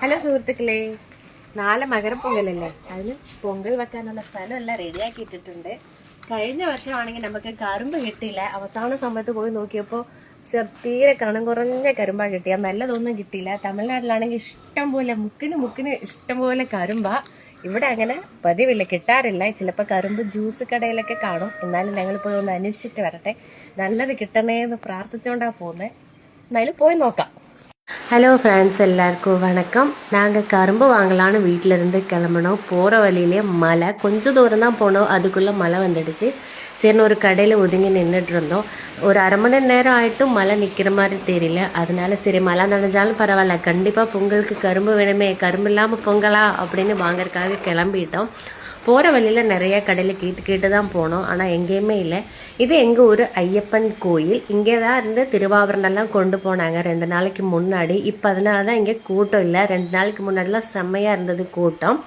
Hello സുഹൃത്തുക്കളെ, നാളെ മകരപ്പൊങ്കലല്ലേ. അതിന് പൊങ്കൽ വെക്കാനുള്ള സ്ഥലം എല്ലാം റെഡിയാക്കി ഇട്ടിട്ടുണ്ട്. കഴിഞ്ഞ വർഷമാണെങ്കിൽ നമുക്ക് കരുമ്പ് കിട്ടിയില്ല. അവസാന സമയത്ത് പോയി നോക്കിയപ്പോൾ തീരെ കണം കുറഞ്ഞ കരുമ്പാ കിട്ടിയ, നല്ലതൊന്നും കിട്ടിയില്ല. തമിഴ്നാട്ടിലാണെങ്കിൽ ഇഷ്ടം പോലെ മുക്കിന് ഇഷ്ടം പോലെ കരുമ്പാ. ഇവിടെ അങ്ങനെ പതിവില്ല, കിട്ടാറില്ല. ചിലപ്പോൾ കരുമ്പ് ജ്യൂസ് കടയിലൊക്കെ കാണും. എന്നാലും ഞങ്ങൾ പോയി ഒന്ന് അന്വേഷിച്ചിട്ട് വരട്ടെ. നല്ലത് കിട്ടണേന്ന് പ്രാർത്ഥിച്ചുകൊണ്ടാണ് പോകുന്നത്. എന്നാലും പോയി നോക്കാം. ஹலோ ஃப்ரெண்ட்ஸ், எல்லாருக்கும் வணக்கம். நாங்கள் கரும்பு வாங்கலான்னு வீட்டிலேருந்து கிளம்பினோம். போகிற வழியிலே மழை, கொஞ்சம் தூரம் தான் போனோம். அதுக்குள்ளே மழை வந்துடுச்சு. சரின்னு ஒரு கடையில் ஒதுங்கி நின்றுட்டு இருந்தோம். ஒரு அரை மணி நேரம் ஆகிட்டும் மழை நிற்கிற மாதிரி தெரியல. அதனால சரி, மழை நனைஞ்சாலும் பரவாயில்ல, கண்டிப்பாக பொங்கலுக்கு கரும்பு வேணுமே, கரும்பு இல்லாமல் பொங்கலா அப்படின்னு வாங்கறதுக்காக கிளம்பிட்டோம். போகிற வழியில் நிறைய கடையில் கேட்டு தான் போனோம். ஆனால் எங்கேயுமே இல்லை. இது எங்கள் ஊர் ஐயப்பன் கோயில். இங்கே தான் இருந்து திருவாபரணம்லாம் கொண்டு போனாங்க 2 நாளைக்கு முன்னாடி. இப்போ அதனால தான் இங்கே கூட்டம் இல்லை. 2 நாளைக்கு முன்னாடிலாம் செம்மையாக இருந்தது கூட்டம்.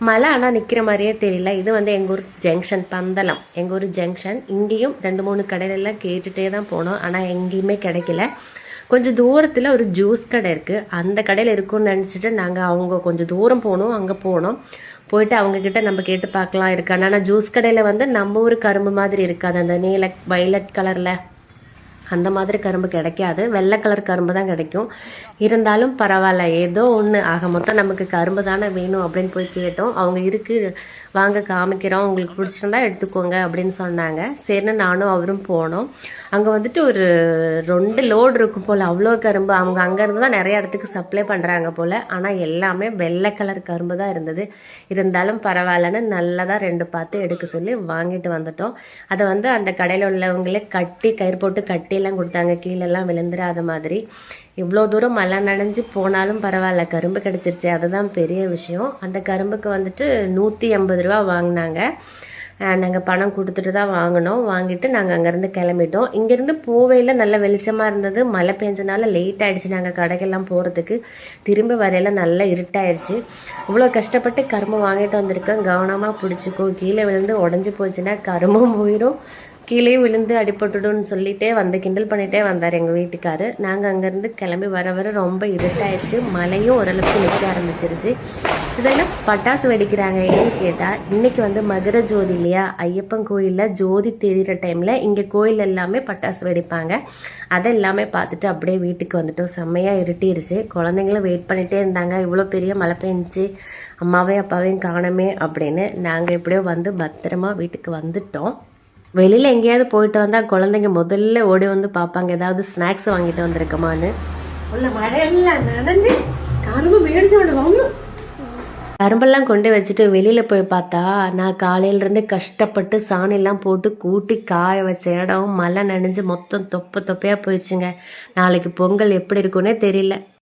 மழை ஆனால் நிற்கிற மாதிரியே தெரியல. இது வந்து எங்கள் ஊர் ஜங்ஷன், பந்தளம் எங்கள் ஊர் ஜங்ஷன். இங்கேயும் 2-3 கடையிலெல்லாம் கேட்டுகிட்டே தான் போனோம். ஆனால் எங்கேயுமே கிடைக்கல. கொஞ்சம் தூரத்தில் ஒரு ஜூஸ் கடை இருக்குது. அந்த கடையில் இருக்குன்னு நினச்சிட்டு நாங்கள் அவங்க கொஞ்சம் தூரம் போனோம். அங்கே போயிட்டு அவங்கக்கிட்ட நம்ம கேட்டு பார்க்கலாம் இருக்கான்னு. ஆனால் ஜூஸ் கடையில் வந்து நம்ம ஒரு கரும்பு மாதிரி இருக்காது. அந்த நீல வைலட் கலரில் அந்த மாதிரி கரும்பு கிடைக்காது. வெள்ளை கலர் கரும்பு தான் கிடைக்கும். இருந்தாலும் பரவாயில்ல, ஏதோ ஒன்று ஆக மொத்தம் நமக்கு கரும்பு தானே வேணும் அப்படின்னு போய் கேட்டோம். அவங்க இருக்குது, வாங்க காமிக்கிறோம், உங்களுக்கு பிடிச்சிருந்தா எடுத்துக்கோங்க அப்படின்னு சொன்னாங்க. சரின்னு நானும் அவரும் போனோம். அங்கே வந்துட்டு ஒரு 2 லோடு இருக்கும் போல், அவ்வளோ கரும்பு. அவங்க அங்கேருந்து தான் நிறைய இடத்துக்கு சப்ளை பண்ணுறாங்க போல். ஆனால் எல்லாமே வெள்ளை கலர் கரும்பு தான் இருந்தது. இருந்தாலும் பரவாயில்லன்னு நல்லதாக 2 பார்த்து எடுக்க சொல்லி வாங்கிட்டு வந்துட்டோம். அதை வந்து அந்த கடையில் உள்ளவங்களே கயிறு போட்டு கட்டி எல்லாம் கொடுத்தாங்க, கீழெல்லாம் விழுந்துடாத மாதிரி. இவ்வளோ தூரம் மழை நனைஞ்சு போனாலும் பரவாயில்ல, கரும்பு கிடச்சிருச்சு, அதுதான் பெரிய விஷயம். அந்த கரும்புக்கு வந்துட்டு 180 ரூபா வாங்கினாங்க. நாங்கள் பணம் கொடுத்துட்டு தான் வாங்கினோம். வாங்கிட்டு நாங்கள் அங்கேருந்து கிளம்பிட்டோம். இங்கேருந்து போவையில் நல்ல வெளிச்சமாக இருந்தது. மழை பெஞ்சனால லேட் ஆகிடுச்சு நாங்கள் கடைக்கெல்லாம் போகிறதுக்கு. திரும்பி வரையில நல்லா இருட்டாயிடுச்சு. இவ்வளோ கஷ்டப்பட்டு கரும்பு வாங்கிட்டு வந்திருக்கேன். கவனமாக பிடிச்சிக்கோ, கீழே விழுந்து உடஞ்சி போச்சுன்னா கரும்பும் போயிடும், கீழே விழுந்து அடிபட்டுடும்னு சொல்லிட்டே கிண்டல் பண்ணிகிட்டே வந்தார் எங்கள் வீட்டுக்காரு. நாங்கள் அங்கேருந்து கிளம்பி வர ரொம்ப இருட்டாயிடுச்சு. மழையும் ஓரளவுக்கு நிற்க ஆரம்பிச்சிருச்சு. இதெல்லாம் பட்டாசு வெடிக்கிறாங்க. ஏன்னு கேட்டால் இன்றைக்கி வந்து மகர ஜோதி இல்லையா, ஐயப்பன் கோயிலில் ஜோதி தெரிகிற டைமில் இங்கே கோயில் எல்லாமே பட்டாசு வெடிப்பாங்க. அதை எல்லாமே பார்த்துட்டு அப்படியே வீட்டுக்கு வந்துட்டோம். செம்மையாக இருட்டிருச்சு. குழந்தைங்களும் வெயிட் பண்ணிகிட்டே இருந்தாங்க. இவ்வளோ பெரிய மழை பெஞ்சிச்சு, அம்மாவையும் அப்பாவையும் காணமே அப்படின்னு. நாங்கள் எப்படியோ வந்து பத்திரமா வீட்டுக்கு வந்துட்டோம். வெளியில் எங்கேயாவது போயிட்டு வந்தால் குழந்தைங்க முதல்ல ஓடி வந்து பார்ப்பாங்க, ஏதாவது ஸ்நாக்ஸ் வாங்கிட்டு வந்திருக்கமான்னு. உள்ள மழையெல்லாம் நனைஞ்சு கரும்பு மேடிச்சோட வாங்கணும். கரும்பெல்லாம் கொண்டு வச்சுட்டு வெளியில் போய் பார்த்தா, நான் காலையிலேருந்து கஷ்டப்பட்டு சாணிலாம் போட்டு கூட்டி காய வச்ச இடம் மழை நனைஞ்சு மொத்தம் தொப்பையாக போயிடுச்சுங்க. நாளைக்கு பொங்கல் எப்படி இருக்குன்னே தெரியல.